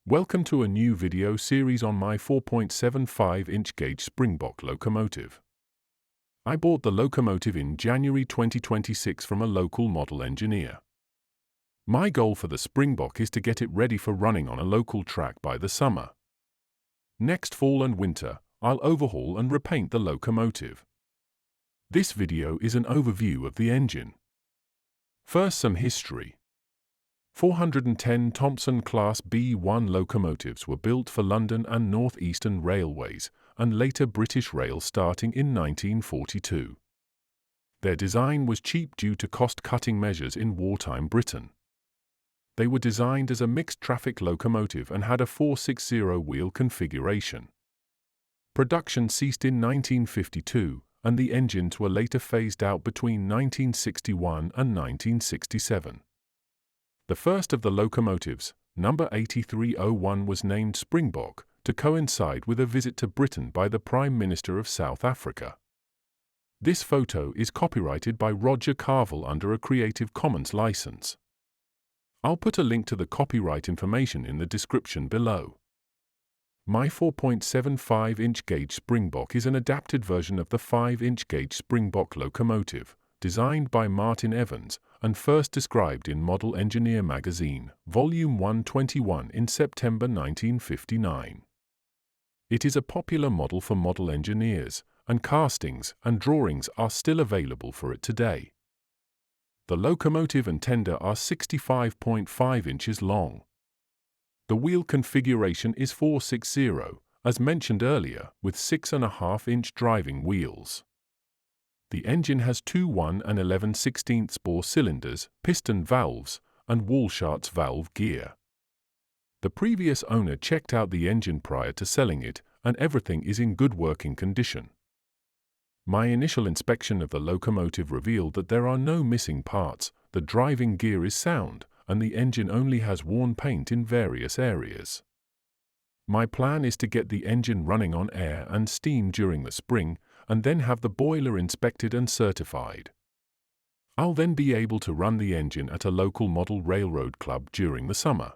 Welcome to a new video series on my 4.75-inch gauge Springbok locomotive. I bought the locomotive in January 2026 from a local model engineer. My goal for the Springbok is to get it ready for running on a local track by the summer. Next fall and winter, I'll overhaul and repaint the locomotive. This video is an overview of the engine. First, some history. 410 Thompson Class B1 locomotives were built for London and North Eastern Railways, and later British Rail starting in 1942. Their design was cheap due to cost-cutting measures in wartime Britain. They were designed as a mixed-traffic locomotive and had a 460 wheel configuration. Production ceased in 1952, and the engines were later phased out between 1961 and 1967. The first of the locomotives, number 8301, was named Springbok to coincide with a visit to Britain by the Prime Minister of South Africa. This photo is copyrighted by Roger Carvell under a Creative Commons license. I'll put a link to the copyright information in the description below. My 4.75-inch gauge Springbok is an adapted version of the 5-inch gauge Springbok locomotive, designed by Martin Evans, and first described in Model Engineer magazine, Volume 121 in September 1959. It is a popular model for model engineers, and castings and drawings are still available for it today. The locomotive and tender are 65.5 inches long. The wheel configuration is 460, as mentioned earlier, with 6.5-inch driving wheels. The engine has two 1 and 11/16 bore cylinders, piston valves, and Walschaerts valve gear. The previous owner checked out the engine prior to selling it, and everything is in good working condition. My initial inspection of the locomotive revealed that there are no missing parts, the driving gear is sound, and the engine only has worn paint in various areas. My plan is to get the engine running on air and steam during the spring, and then have the boiler inspected and certified. I'll then be able to run the engine at a local model railroad club during the summer.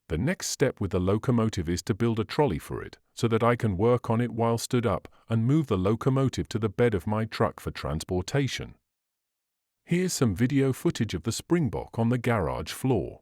The next step with the locomotive is to build a trolley for it, so that I can work on it while stood up and move the locomotive to the bed of my truck for transportation. Here's some video footage of the Springbok on the garage floor.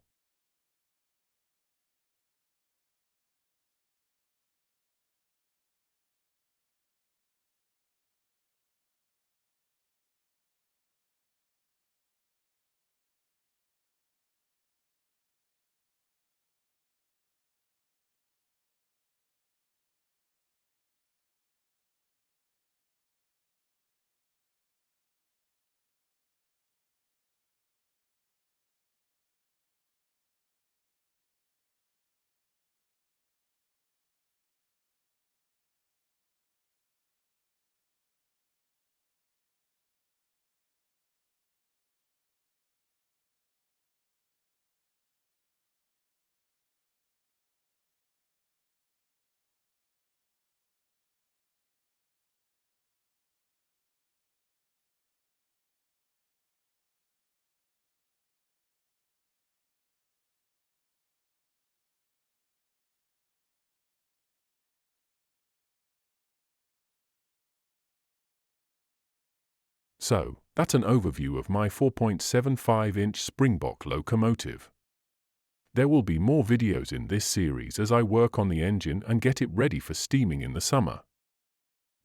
So, that's an overview of my 4.75-inch Springbok locomotive. There will be more videos in this series as I work on the engine and get it ready for steaming in the summer.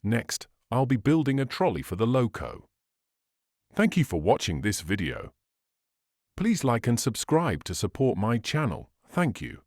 Next, I'll be building a trolley for the loco. Thank you for watching this video. Please like and subscribe to support my channel. Thank you.